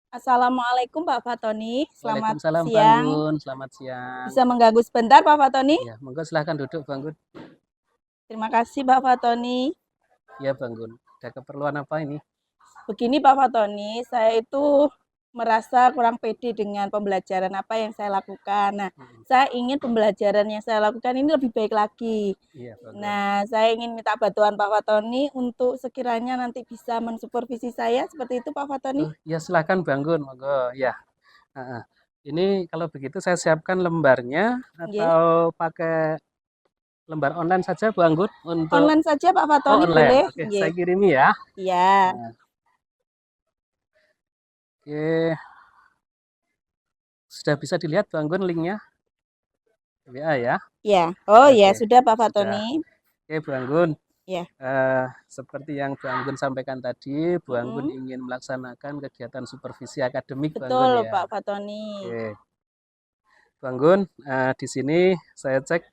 Assalamualaikum Pak Fatoni, selamat Waalaikumsalam Bang siang. Gun, selamat siang. Bisa mengganggu sebentar Pak Fatoni? Ya, monggo silahkan duduk Bang Gun. Terima kasih Pak Fatoni. Ya Bang Gun, ada keperluan apa ini? Begini Pak Fatoni, saya itu merasa kurang pede dengan pembelajaran apa yang saya lakukan. Nah, Hmm, saya ingin pembelajaran yang saya lakukan ini lebih baik lagi. Iya Bang Gun. Nah, saya ingin minta bantuan Pak Fatoni untuk sekiranya nanti bisa mensupervisi saya seperti itu Pak Fatoni. Oh, ya silahkan Bang Gun, monggo. Ya, heeh. Ini kalau begitu saya siapkan lembarnya Nggih. atau pakai lembar online saja Bang Gun untuk Online saja Pak oh Fatoni online. boleh? Oke, Nggih. saya kirimi ya. Iya. Nah, oke, sudah bisa dilihat Bang Gun linknya WA ya. Ya. Oh ya, Oke, sudah Pak sudah. Fatoni. Oke Bang Gun. Ya. Seperti yang Bu Anggun sampaikan tadi, Bu Anggun Mm-mm. ingin melaksanakan kegiatan supervisi akademik, Bu Betul, Anggun ya. Pak Fatoni. Oke, Bu Anggun, di sini saya cek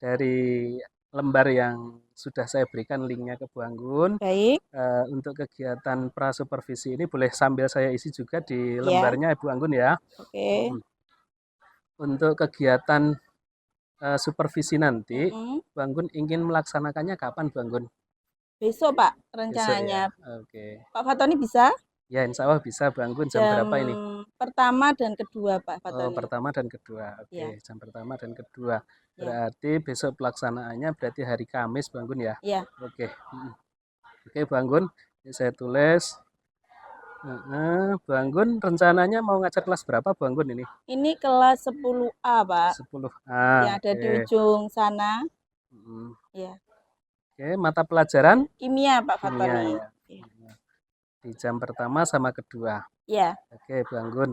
dari lembar yang sudah saya berikan linknya ke Bu Anggun. Baik, Untuk kegiatan prasupervisi ini boleh sambil saya isi juga di ya. lembarnya, Bu Anggun ya. Oke. Mm-mm. Untuk kegiatan supervisi nanti, Mm-mm. Bu Anggun ingin melaksanakannya kapan, Bu Anggun? Besok, Pak, Besok ya. rencananya. Oke. Pak Fatoni bisa Ya, insya Allah bisa bangun jam jam berapa ini? pertama dan kedua, Pak Oh, Fatoni. pertama dan kedua. Oke, Ya, jam pertama dan kedua. ya, Berarti besok pelaksanaannya berarti hari Kamis, Bangun ya? ya. Oke. Oke, Bangun. Ini saya tulis. Bangun rencananya mau ngajar kelas berapa, Bangun ini? Ini kelas 10A, Pak, 10A. yang ada di Oke. ujung sana. Mm, Ya, Oke, mata pelajaran kimia, Pak kimia Fatoni. ya. Ya, Di jam pertama sama kedua. ya, Oke, Bu Anggun.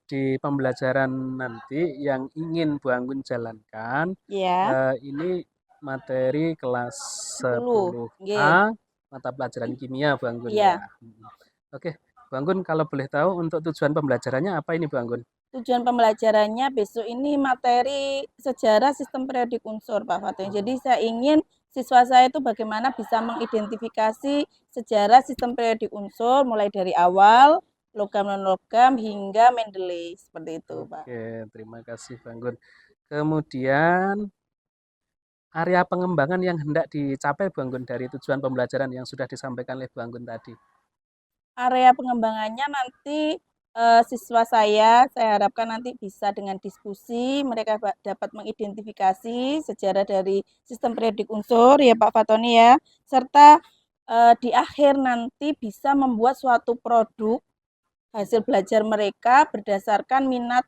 Di pembelajaran nanti yang ingin Bu Anggun jalankan, ya. ini materi kelas 10. Nggih. 10A, mata pelajaran kimia, Bu Anggun ya. Iya. Oke, Bu Anggun kalau boleh tahu untuk tujuan pembelajarannya apa ini, Bu Anggun? Tujuan pembelajarannya besok ini materi sejarah sistem periodik unsur, Pak Fatih. Jadi saya ingin siswa saya itu bagaimana bisa mengidentifikasi sejarah sistem periodik unsur mulai dari awal logam non logam hingga Mendeley seperti itu, Pak. Oke, terima kasih, Bu Anggun. Kemudian area pengembangan yang hendak dicapai, Bu Anggun, dari tujuan pembelajaran yang sudah disampaikan oleh Bu Anggun tadi. Area pengembangannya nanti siswa saya harapkan nanti bisa dengan diskusi mereka dapat mengidentifikasi sejarah dari sistem periodik unsur ya Pak Fatoni ya, serta di akhir nanti bisa membuat suatu produk hasil belajar mereka berdasarkan minat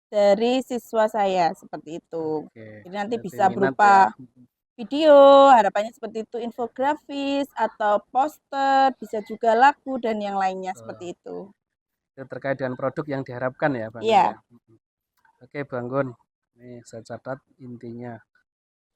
dari siswa saya seperti itu. Oke, Jadi nanti berarti bisa minat berupa ya. video, harapannya seperti itu, infografis atau poster, bisa juga lagu dan yang lainnya seperti Oh, itu. itu terkait dengan produk yang diharapkan ya, Bang Gun Iya, ya. Oke, Bang Gun. Ini saya catat intinya.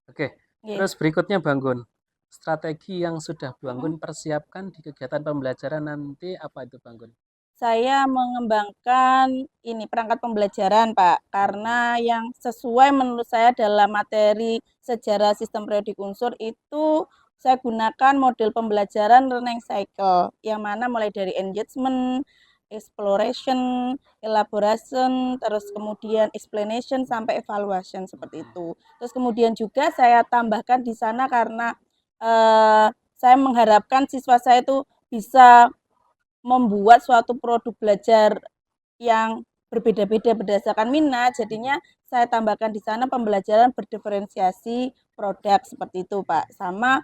Oke, iya. terus berikutnya Bang Gun. Strategi yang sudah Bang Mm-mm. Gun persiapkan di kegiatan pembelajaran nanti apa itu Bang Gun? Saya mengembangkan ini perangkat pembelajaran, Pak, karena Mm-mm. yang sesuai menurut saya dalam materi sejarah sistem periodik unsur itu saya gunakan model pembelajaran learning cycle, yang mana mulai dari engagement, exploration, elaboration, terus kemudian explanation sampai evaluation seperti itu. Terus kemudian juga saya tambahkan di sana karena eh, saya mengharapkan siswa saya itu bisa membuat suatu produk belajar yang berbeda-beda berdasarkan minat. Jadinya saya tambahkan di sana pembelajaran berdiferensiasi produk seperti itu, Pak. Sama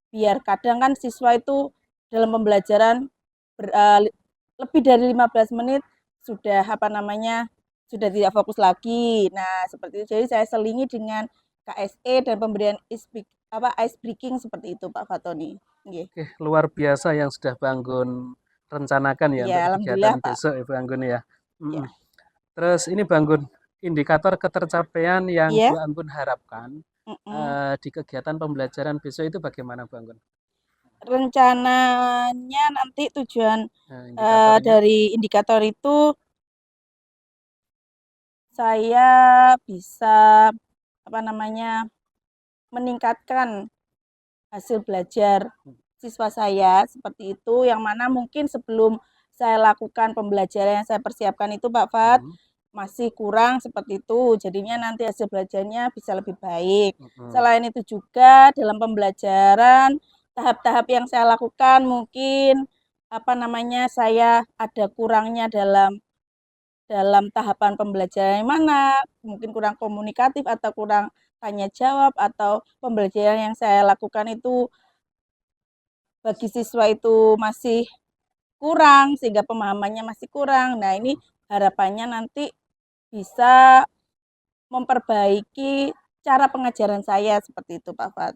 biar kadang kan siswa itu dalam pembelajaran ber, uh, lebih dari 15 menit sudah apa namanya sudah tidak fokus lagi. Nah, seperti itu. Jadi saya selingi dengan KSE dan pemberian ice breaking seperti itu, Pak Fatoni. Nggih. Oke, luar biasa yang sudah Bang Gun rencanakan ya Ya, untuk kegiatan alhamdulillah, Pak. besok ya Bang Gun ya. Mm-mm. Ya. Terus ini Bang Gun, indikator ketercapaian yang Bu Iya. Anggun harapkan Mm-mm. di kegiatan pembelajaran besok itu bagaimana Bang Gun? Rencananya nanti tujuan Indikatornya? dari indikator itu saya bisa apa namanya meningkatkan hasil belajar siswa saya seperti itu yang mana mungkin sebelum saya lakukan, pembelajaran yang saya persiapkan itu Pak Fat Hmm. masih kurang seperti itu. Jadinya nanti hasil belajarnya bisa lebih baik. Hmm. Selain itu juga dalam pembelajaran tahap-tahap yang saya lakukan mungkin saya ada kurangnya dalam tahapan pembelajaran yang mana, mungkin kurang komunikatif atau kurang tanya jawab atau pembelajaran yang saya lakukan itu bagi siswa itu masih kurang sehingga pemahamannya masih kurang. Nah, ini harapannya nanti bisa memperbaiki cara pengajaran saya seperti itu Pak Fat.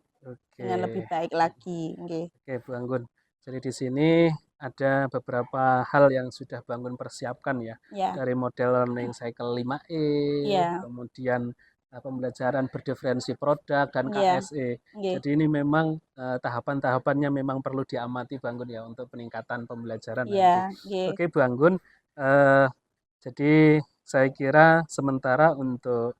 Dengan lebih Oke. baik lagi. Nggih. Oke, Bu Anggun. Jadi di sini ada beberapa hal yang sudah Bu Anggun persiapkan ya. Ya, Dari model learning cycle 5E, ya, kemudian pembelajaran berdifferensi produk dan ya, KSE. nggih. Jadi ini memang tahapan-tahapannya memang perlu diamati Bu Anggun ya untuk peningkatan pembelajaran nanti. Ya, nggih. Oke, Bu Anggun. Jadi saya kira sementara untuk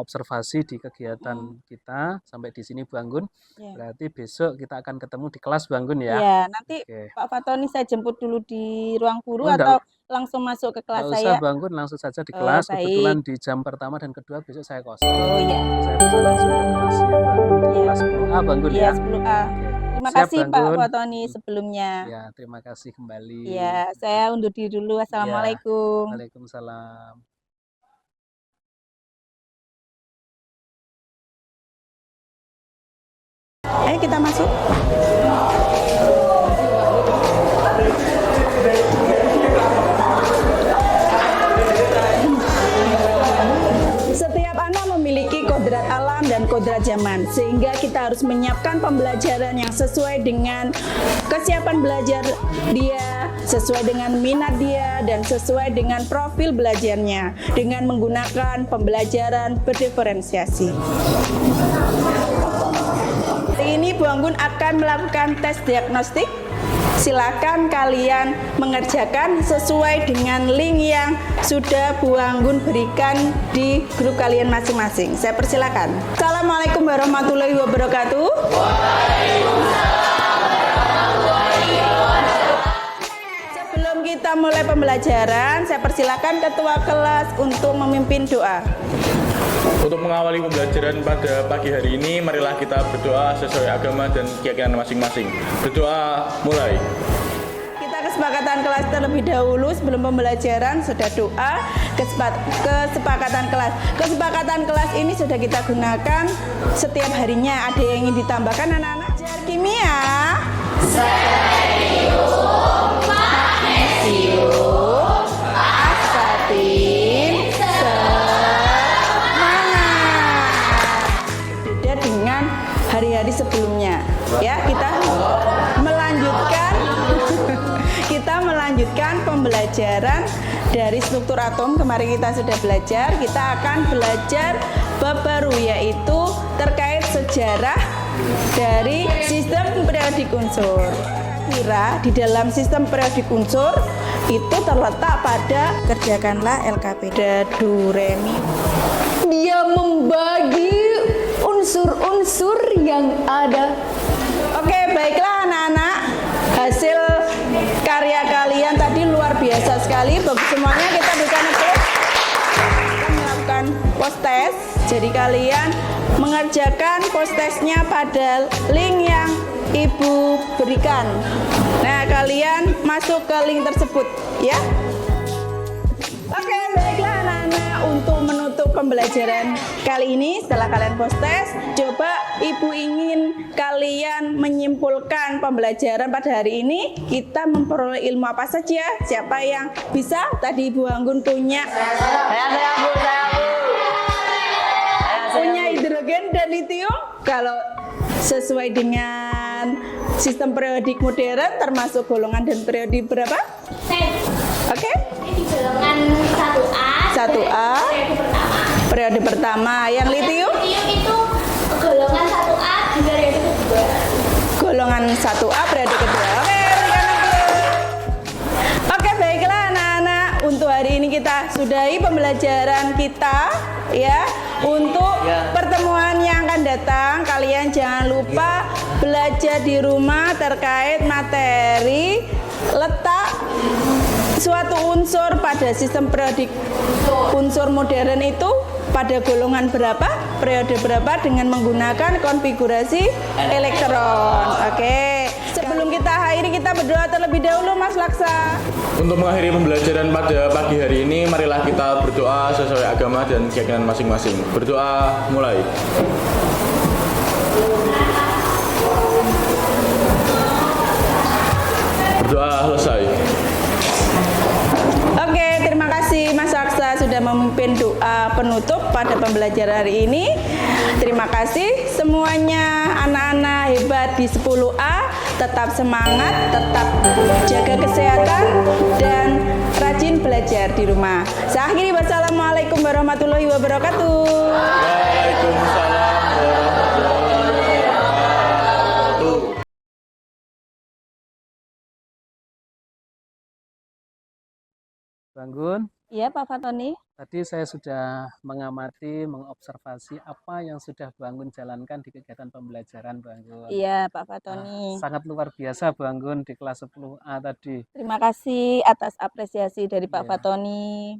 observasi di kegiatan kita sampai di sini Bu Anggun. Ya. Berarti besok kita akan ketemu di kelas Bu Anggun ya. Ya, nanti Oke. Pak Fatoni saya jemput dulu di ruang guru Oh, atau langsung masuk ke kelas Enggak usah saya? Bu Anggun, langsung saja di Oh, kelas. baik. Kebetulan di jam pertama dan kedua besok saya kosong. Oh iya. Saya bisa langsung ke kelas Bu Anggun di Iya. kelas 10A Bu Anggun Iya, ya. 10A. Oke. Terima Siap, kasih Bu Pak Anggun. Fatoni sebelumnya. Ya, terima kasih kembali. Ya, saya undur diri dulu. Ya, Assalamualaikum. Waalaikumsalam. Ayo kita masuk. Setiap anak memiliki kodrat alam dan kodrat zaman, sehingga kita harus menyiapkan pembelajaran yang sesuai dengan kesiapan belajar dia, sesuai dengan minat dia, dan sesuai dengan profil belajarnya, dengan menggunakan pembelajaran berdiferensiasi. Hari ini Bu Anggun akan melakukan tes diagnostik. Silakan kalian mengerjakan sesuai dengan link yang sudah Bu Anggun berikan di grup kalian masing-masing. Saya persilakan. Assalamualaikum warahmatullahi wabarakatuh. Sebelum kita mulai pembelajaran, saya persilakan ketua kelas untuk memimpin doa. Untuk mengawali pembelajaran pada pagi hari ini, marilah kita berdoa sesuai agama dan keyakinan masing-masing. Berdoa mulai. Kita kesepakatan kelas terlebih dahulu sebelum pembelajaran sudah doa kesepakatan kelas. Kesepakatan kelas ini sudah kita gunakan setiap harinya. Ada yang ingin ditambahkan anak-anak? Belajar kimia. Magnesium, astatin, beda dengan hari-hari sebelumnya. Ya, kita melanjutkan pembelajaran dari struktur atom. Kemarin kita sudah belajar. Kita akan belajar bab baru, yaitu terkait sejarah dari sistem periodik unsur. Kira di dalam sistem periodik unsur itu terletak pada kerjakanlah LKP do re mi. Dia membagi unsur-unsur yang ada. Oke, baiklah anak-anak. Hasil karya kalian tadi luar biasa sekali. Bagi semuanya kita berikan applause. Kita melakukan post test. Jadi kalian mengerjakan post testnya pada link yang Ibu berikan. Nah, kalian masuk ke link tersebut, ya. Oke, baiklah anak-anak, untuk menutup pembelajaran kali ini setelah kalian post test, coba Ibu ingin kalian menyimpulkan pembelajaran pada hari ini. Kita memperoleh ilmu apa saja? Siapa yang bisa? Tadi Ibu Anggun punya punya hidrogen dan litium. Kalau sesuai dengan sistem periodik modern termasuk golongan dan periode berapa? Oke? Ini golongan 1A. 1A. Periode pertama. Yang litium? Litium itu golongan 1A di periode kedua. Golongan 1A periode kedua. Oke, berikan applause. Oke, baiklah anak-anak. Untuk hari ini kita sudahi pembelajaran kita, ya. Untuk pertemuan yang akan datang, kalian jangan lupa belajar di rumah terkait materi letak suatu unsur pada sistem periodik unsur modern itu pada golongan berapa, periode berapa dengan menggunakan konfigurasi elektron. Oke, sebelum kita akhiri kita berdoa terlebih dahulu Mas Laksa. Untuk mengakhiri pembelajaran pada pagi hari ini, marilah kita berdoa sesuai agama dan keyakinan masing-masing. Berdoa mulai. Berdoa selesai. Oke, terima kasih Mas Aksa sudah memimpin doa penutup pada pembelajaran hari ini. Terima kasih semuanya anak-anak hebat di 10A. Tetap semangat, tetap jaga kesehatan, dan rajin belajar di rumah. Saya akhiri, wassalamualaikum warahmatullahi wabarakatuh. Waalaikumsalam warahmatullahi wabarakatuh. Bang Gun, Iya Pak Fatoni. tadi saya sudah mengamati, mengobservasi apa yang sudah Bang Gun jalankan di kegiatan pembelajaran Bang Gun. Iya Pak Fatoni. Sangat luar biasa Bang Gun di kelas 10A tadi. Terima kasih atas apresiasi dari Pak Iya. Fatoni.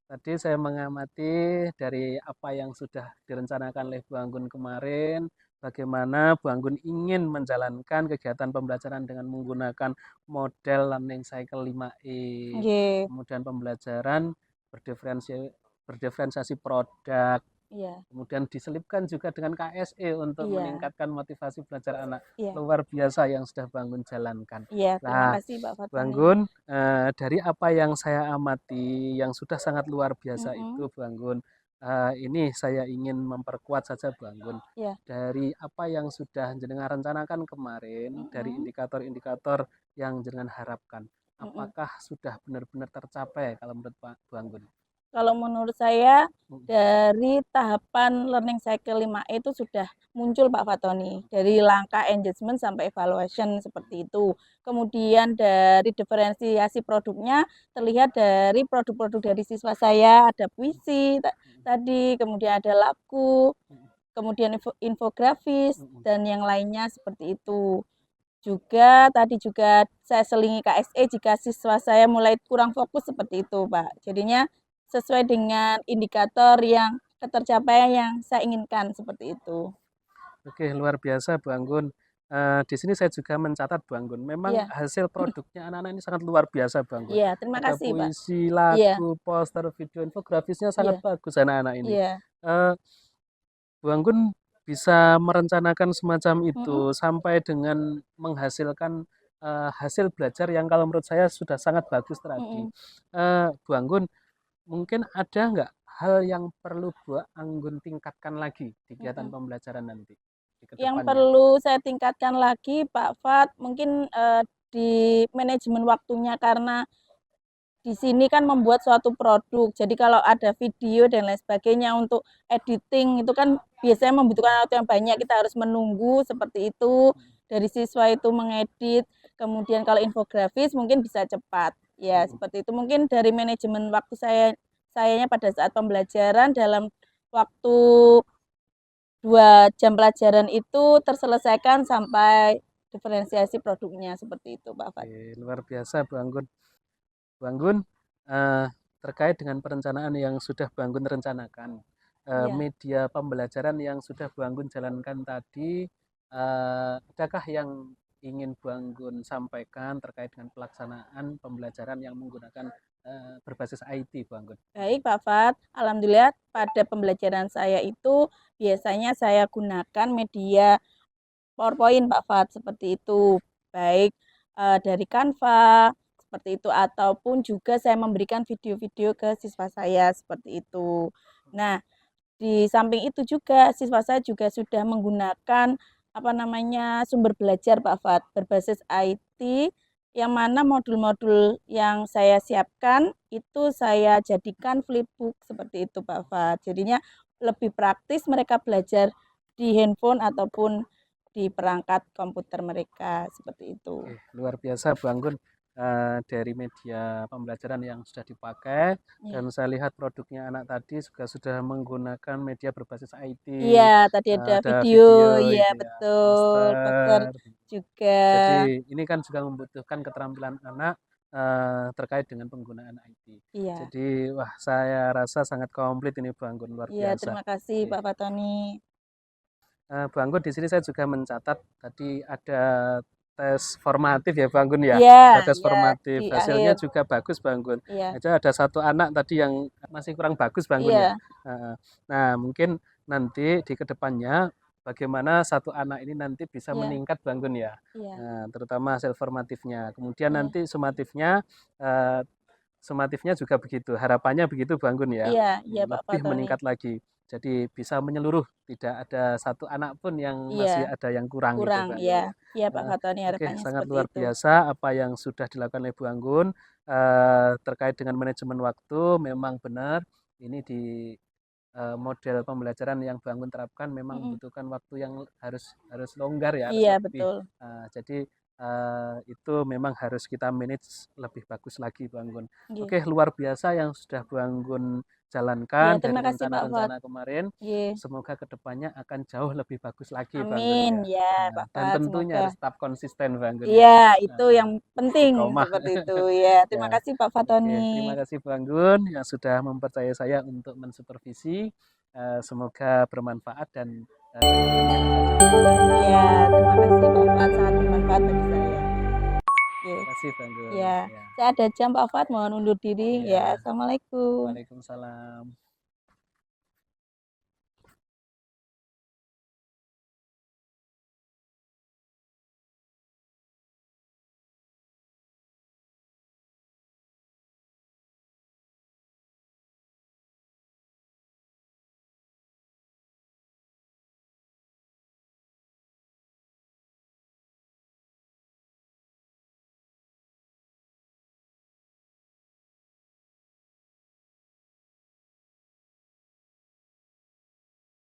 Tadi saya mengamati dari apa yang sudah direncanakan oleh Bang Gun kemarin, bagaimana Bang Gun ingin menjalankan kegiatan pembelajaran dengan menggunakan model learning cycle 5E. Nggih. Kemudian pembelajaran berdiferensiasi produk, Iya. kemudian diselipkan juga dengan KSE untuk Iya. meningkatkan motivasi belajar anak. Iya. Luar biasa yang sudah Bang Gun jalankan. Iya, terima Nah, kasih Pak Fatoni. Bang Gun, dari apa yang saya amati yang sudah sangat luar biasa itu Bang Gun, ini saya ingin memperkuat saja Bang Gun. Iya. Dari apa yang sudah jenengan rencanakan kemarin, dari indikator-indikator yang jenengan harapkan, apakah sudah benar-benar tercapai kalau menurut Pak Bang Gun? Kalau menurut saya dari tahapan learning cycle 5E itu sudah muncul Pak Fatoni. Dari langkah engagement sampai evaluation seperti itu. Kemudian dari diferensiasi produknya terlihat dari produk-produk dari siswa saya, ada puisi tadi, kemudian ada labku, kemudian infografis dan yang lainnya seperti itu. Juga tadi juga saya selingi KSE jika siswa saya mulai kurang fokus seperti itu, Pak. Jadinya sesuai dengan indikator yang ketercapaian yang saya inginkan seperti itu. Oke, luar biasa Bang Gun. Di sini saya juga mencatat Bang Gun. Memang Iya. hasil produknya anak-anak ini sangat luar biasa Bang Gun. Iya, terima Ada kasih, Pak. puisi, Iya. lagu, poster, video, infografisnya sangat bagus anak-anak ini. Iya. Bang Gun bisa merencanakan semacam itu sampai dengan menghasilkan hasil belajar yang kalau menurut saya sudah sangat bagus tadi. Bang Gun, mungkin ada nggak hal yang perlu Bang Gun tingkatkan lagi di kegiatan pembelajaran nanti? Di Yang kedepannya? perlu saya tingkatkan lagi, Pak Fat, mungkin di manajemen waktunya karena di sini kan membuat suatu produk. Jadi kalau ada video dan lain sebagainya untuk editing itu kan biasanya membutuhkan waktu yang banyak. Kita harus menunggu seperti itu. Dari siswa itu mengedit. Kemudian kalau infografis mungkin bisa cepat. Ya, seperti itu. Mungkin dari manajemen waktu sayanya pada saat pembelajaran dalam waktu 2 jam pelajaran itu terselesaikan sampai diferensiasi produknya seperti itu, Pak Fat. Oke, luar biasa Bang Gun. Bang Gun, terkait dengan perencanaan yang sudah Bang Gun rencanakan, media pembelajaran yang sudah Bang Gun jalankan tadi, adakah yang ingin Bang Gun sampaikan terkait dengan pelaksanaan pembelajaran yang menggunakan berbasis IT, Bang Gun? Baik, Pak Fat. Alhamdulillah pada pembelajaran saya itu biasanya saya gunakan media PowerPoint, Pak Fat, seperti itu. Baik dari Canva, seperti itu, ataupun juga saya memberikan video-video ke siswa saya, seperti itu. Nah, di samping itu juga siswa saya juga sudah menggunakan sumber belajar Pak Fat berbasis IT, yang mana modul-modul yang saya siapkan itu saya jadikan flipbook seperti itu Pak Fat. Jadinya lebih praktis mereka belajar di handphone ataupun di perangkat komputer mereka seperti itu. Oke, luar biasa Bang Gun. Dari media pembelajaran yang sudah dipakai dan saya lihat produknya anak tadi juga sudah menggunakan media berbasis IT. Iya, tadi ada video, iya betul, poster juga. Jadi ini kan juga membutuhkan keterampilan anak terkait dengan penggunaan IT. Iya. Jadi wah saya rasa sangat komplit ini Bu Anggun, luar Iya, biasa. terima kasih Oke. Pak Fatoni. Bu Anggun di sini saya juga mencatat tadi ada tes formatif ya Bu Anggun ya. Iya, Ada tes iya, formatif, di hasilnya akhir. juga bagus Bu Anggun. Iya, Aja ada satu anak tadi yang masih kurang bagus Bu Anggun ya. iya, Heeh. Nah mungkin nanti di kedepannya bagaimana satu anak ini nanti bisa iya, meningkat Bu Anggun ya. iya, Terutama hasil formatifnya. Kemudian iya, nanti sumatifnya juga begitu. Harapannya begitu Bu Anggun ya. iya, iya Pak Lebih Fatoni. meningkat lagi. Jadi bisa menyeluruh, tidak ada satu anak pun yang masih Iya, ada yang kurang gitu kurang, Bu Anggun iya. ya. Iya Pak Heeh. Fatoni, Oke, harapannya sangat seperti luar itu. biasa apa yang sudah dilakukan oleh Bu Anggun terkait dengan manajemen waktu. Memang benar ini di model pembelajaran yang Bu Anggun terapkan memang Mm-mm. membutuhkan waktu yang harus longgar ya, harus Iya, lebih. betul. Jadi itu memang harus kita manage lebih bagus lagi Bu Anggun. Iya. Oke, luar biasa yang sudah Bu Anggun Iya, jalankan dari terima kasih Pak Fat. rencana-rencana kemarin. Iya. Semoga kedepannya akan jauh lebih bagus lagi Bu Anggun Amin, ya. ya Pak Dan Fat, tentunya semoga. harus tetap konsisten Bu Anggun ya. Iya, itu yang penting Istiqomah. seperti itu. Ya, terima Ya, kasih Pak oke. Terima Fatoni. kasih Bu Anggun yang sudah mempercayai saya untuk mensupervisi. Semoga bermanfaat dan kedepannya akan jauh. Ya, terima kasih Pak Fat, sangat bermanfaat bagi saya. Ya, Terima kasih Bu Anggun. ya. Ya. Saya ada jam Pak Fat, mohon undur diri. Ya, Ya. Assalamualaikum. Waalaikumsalam.